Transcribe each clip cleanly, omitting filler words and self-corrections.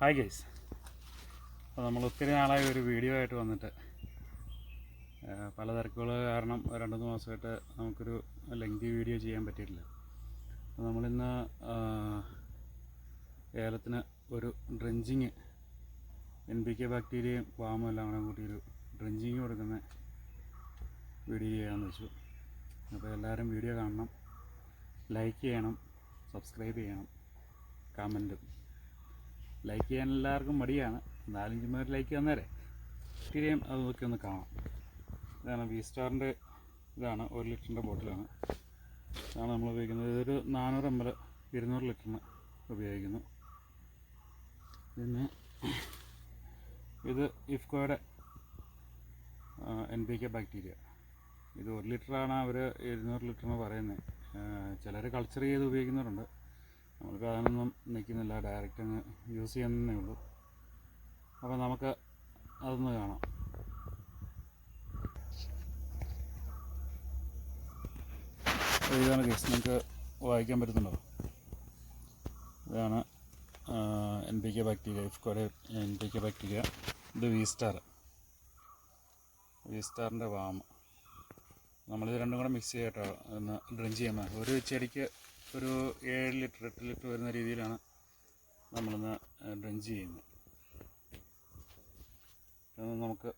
Hi guys. അപ്പോൾ നമ്മൾ ഒത്തിരി നാളായി ഒരു വീഡിയോ ആയിട്ട് വന്നിട്ട് പല തിരക്കുകൾ കാരണം 2-3 മാസമായിട്ട് നമുക്കൊരു ലെങ്തി വീഡിയോ ചെയ്യാൻ പറ്റിയിട്ടില്ല. അപ്പോൾ നമ്മളിന്ന് ഏലത്തിന് ഒരു ഡ്രഞ്ചിങ് NPK ബാക്ടീരിയയും വാമും എല്ലാം കൂടെ കൂട്ടിയൊരു ഡ്രഞ്ചിങ് കൊടുക്കുന്ന വീഡിയോ ചെയ്യാമെന്ന് വെച്ചു. അപ്പോൾ എല്ലാവരും വീഡിയോ കാണണം, ലൈക്ക് ചെയ്യണം, സബ്സ്ക്രൈബ് ചെയ്യണം, കമൻറ്റും. ലൈക്ക് ചെയ്യാൻ എല്ലാവർക്കും മടിയാണ്, 4-5 പേർ ലൈക്ക് തന്നേരെ. ബാക്ടീരിയയും അതൊക്കെ ഒന്ന് കാണാം. ഇതാണ് V-സ്റ്റാറിൻ്റെ, ഇതാണ് 1 ലിറ്ററിൻ്റെ ബോട്ടിലാണ്. ഇതാണ് നമ്മൾ ഉപയോഗിക്കുന്നത്. ഇതൊരു 400 ml 200 ലിറ്ററിന് ഉപയോഗിക്കുന്നു. പിന്നെ ഇത് ഇഫ്കോയുടെ NPK ബാക്ടീരിയ. ഇത് 1 ലിറ്ററാണ് അവർ 200 ലിറ്ററിന് പറയുന്നത്. ചിലർ കൾച്ചർ ചെയ്ത് ഉപയോഗിക്കുന്നവരുണ്ട്. നമ്മളിപ്പോൾ അതിനൊന്നും നിൽക്കുന്നില്ല, ഡയറക്റ്റ് അങ്ങ് യൂസ് ചെയ്യുന്നതേ ഉള്ളൂ. അപ്പോൾ നമുക്ക് അതൊന്ന് കാണാം. ഇതാണ് കേസ്, നിങ്ങൾക്ക് വായിക്കാൻ പറ്റുന്നുണ്ടോ? ഇതാണ് NPK ബാക്ടീരിയ, ഇഫ്കോയുടെ NPK ബാക്ടീരിയ. ഇത് V-സ്റ്റാറിൻ്റെ വാം. നമ്മളിത് രണ്ടും കൂടെ മിക്സ് ചെയ്തിട്ടോ ഒന്ന് ഡ്രഞ്ച് ചെയ്യുമ്പോൾ ഒരു ചെടിക്ക് ഒരു 7 ലിറ്റർ 8 ലിറ്റർ വരുന്ന രീതിയിലാണ് നമ്മളിന്ന് ഡ്രഞ്ച് ചെയ്യുന്നത്. നമുക്ക്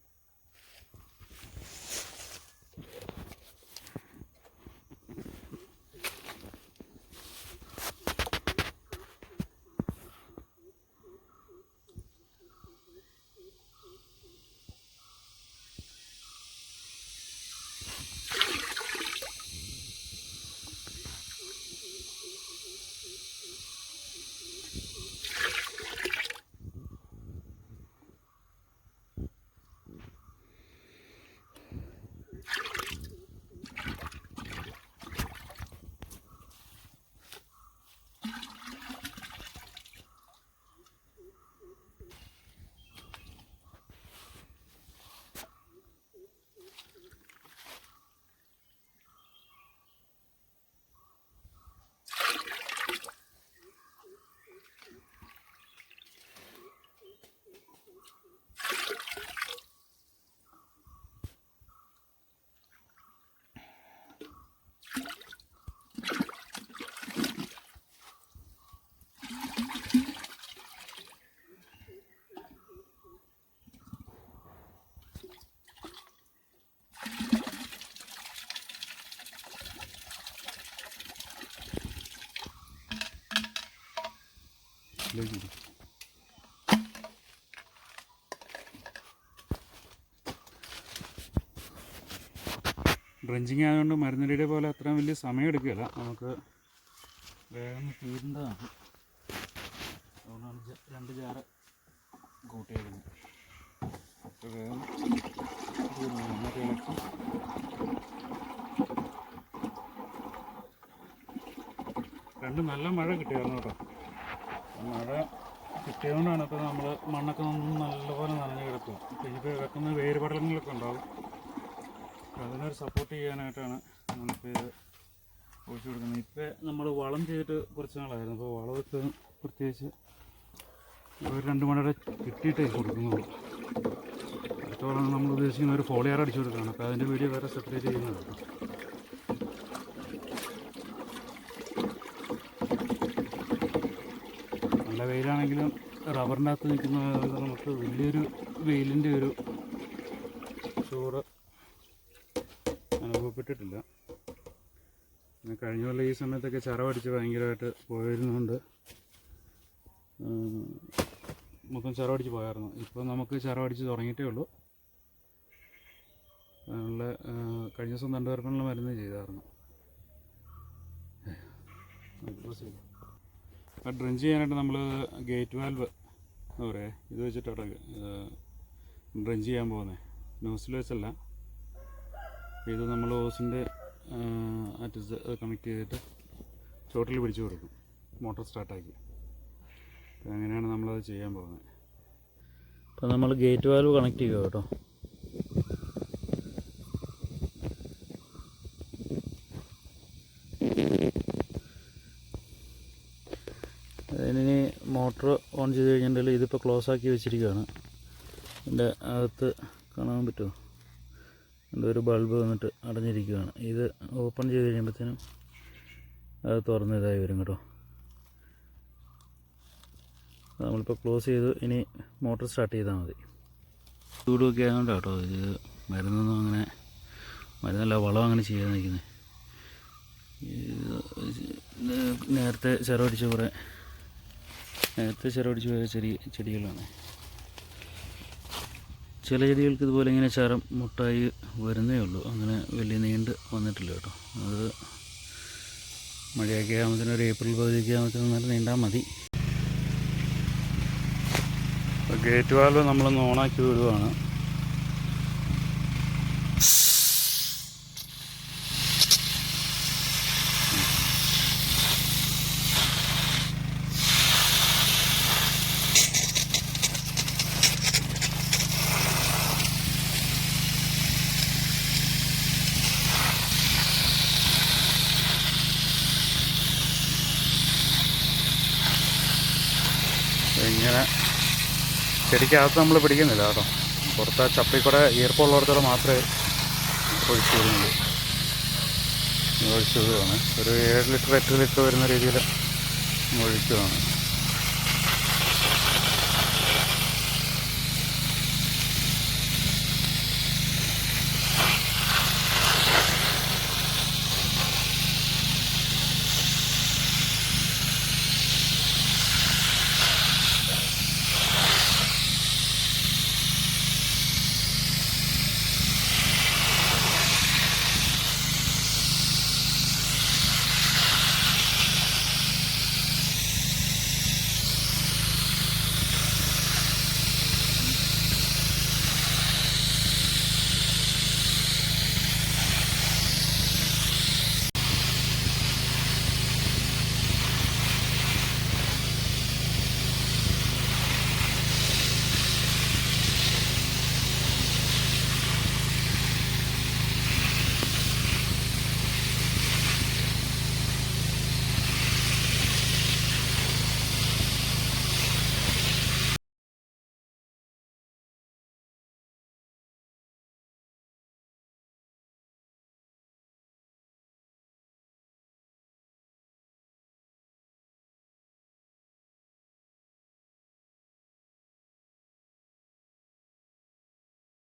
ഡ്രഞ്ചിങ് ആയതുകൊണ്ട് മരുന്നടിയുടെ പോലെ അത്രയും വലിയ സമയം എടുക്കുകയില്ല, നമുക്ക് വേഗം തീരേണ്ടതാണ്. അതുകൊണ്ടാണ് 2 ജാറ് കൂട്ടിയേക്കുന്നത്. അപ്പോൾ വേഗം നന്നായിട്ട് ഇളക്കി നല്ല മഴ കിട്ടിയായിരുന്നു കേട്ടോ. മഴ കിട്ടിയതുകൊണ്ടാണ് ഇപ്പോൾ നമ്മൾ മണ്ണൊക്കെ നല്ലപോലെ നനഞ്ഞ് കിടക്കുക. ഇപ്പോൾ വെക്കുന്ന വേരുപടലങ്ങളൊക്കെ ഉണ്ടാവും. അതിനൊരു സപ്പോർട്ട് ചെയ്യാനായിട്ടാണ് നമ്മളിപ്പോൾ ഇത് ഒഴിച്ചു കൊടുക്കുന്നത്. ഇപ്പോൾ നമ്മൾ വളം ചെയ്തിട്ട് കുറച്ച് നാളായിരുന്നു. അപ്പോൾ വളമൊക്കെ പ്രത്യേകിച്ച് ഒരു 2 മണിയുടെ കിട്ടിയിട്ടേ കൊടുക്കുന്നുള്ളൂ. അടുത്ത വളം നമ്മൾ ഉദ്ദേശിക്കുന്ന ഒരു ഫോളിയർ അടിച്ചു കൊടുക്കുകയാണ്. അപ്പോൾ അതിൻ്റെ വീഡിയോ വേറെ സെപ്പറേറ്റ് ചെയ്യുന്നത്. നല്ല വെയിലാണെങ്കിലും റബ്ബറിൻ്റെ അകത്ത് നിൽക്കുന്നതുകൊണ്ട് നമുക്ക് വലിയൊരു വെയിലിൻ്റെ ഒരു ചൂട് അനുഭവപ്പെട്ടിട്ടില്ല. പിന്നെ കഴിഞ്ഞ പോലെ ഈ സമയത്തൊക്കെ ചറവടിച്ച് ഭയങ്കരമായിട്ട് പോയിരുന്നുകൊണ്ട് മൊത്തം ചറവടിച്ച് പോയായിരുന്നു. ഇപ്പോൾ നമുക്ക് ചറവടിച്ച് തുടങ്ങിയിട്ടേ ഉള്ളൂ. അതിനുള്ള കഴിഞ്ഞ ദിവസം 2 പേർക്കുള്ള മരുന്ന് ചെയ്തായിരുന്നു. അപ്പോൾ ഡ്രഞ്ച് ചെയ്യാനായിട്ട് നമ്മൾ ഗേറ്റ് വാൽവ് എന്താ പറയുക, ഇത് വെച്ചിട്ടാണ് ഡ്രഞ്ച് ചെയ്യാൻ പോകുന്നത്. നോസിൽ വെച്ചല്ല. ഇത് നമ്മൾ ഓസിൻ്റെ അറ്റത്ത് കണക്ട് ചെയ്തിട്ട് ചോട്ടിൽ പിടിച്ചു കൊടുക്കും, മോട്ടർ സ്റ്റാർട്ടാക്കി. അപ്പോൾ അങ്ങനെയാണ് നമ്മളത് ചെയ്യാൻ പോകുന്നത്. അപ്പോൾ നമ്മൾ ഗേറ്റ് വാൽവ് കണക്ട് ചെയ്യുക കേട്ടോ. അതിന് മോട്ടർ മോട്ടർ ഓൺ ചെയ്ത് കഴിഞ്ഞിട്ടുണ്ടെങ്കിൽ ഇതിപ്പോൾ ക്ലോസ് ആക്കി വെച്ചിരിക്കുകയാണ്. ഇതിൻ്റെ അകത്ത് കാണാൻ പറ്റുമോ? ഇതിൻ്റെ ഒരു ബൾബ് വന്നിട്ട് അടഞ്ഞിരിക്കുകയാണ്. ഇത് ഓപ്പൺ ചെയ്ത് കഴിയുമ്പോഴത്തേനും അത് തുറന്ന് ഇതായി വരും കേട്ടോ. നമ്മളിപ്പോൾ ക്ലോസ് ചെയ്തു. ഇനി മോട്ടർ സ്റ്റാർട്ട് ചെയ്താൽ മതി. ചൂടൊക്കെ ആയതുകൊണ്ട് കേട്ടോ ഇത് മരുന്നൊന്നും അങ്ങനെ മരുന്നല്ല വളം അങ്ങനെ ചെയ്യാൻ നിൽക്കുന്നത്. നേരത്തെ ചിറവടിച്ച് പോയ ചെടികളാണ്. ചില ചെടികൾക്ക് ഇതുപോലെ ഇങ്ങനെ ചരം മുട്ടായി വരുന്നേ ഉള്ളൂ, അങ്ങനെ വലിയ നീണ്ട് വന്നിട്ടില്ല കേട്ടോ. അത് മഴയൊക്കെ ആകുമ്പോഴത്തേനും ഒരു ഏപ്രിൽ പകുതിയൊക്കെ ആകുമ്പോഴത്തേനും നല്ല നീണ്ടാൽ മതി. ഗേറ്റ് വാൽവ് നമ്മളൊന്ന് ഓണാക്കി വിടുവാണ്. ഇങ്ങനെ ചെടിക്കകത്ത് നമ്മൾ പിടിക്കുന്നില്ല കേട്ടോ. പുറത്ത് ചപ്പിക്കൂടെ ഈർപ്പമുള്ളിടത്തോടെ മാത്രമേ ഒഴിച്ചു വിടുന്നുള്ളൂ. ഒഴിച്ചു വിടുകയാണ്. ഒരു 7 ലിറ്റർ 8 ലിറ്റർ വരുന്ന രീതിയിൽ ഒഴിക്കുകയാണ്.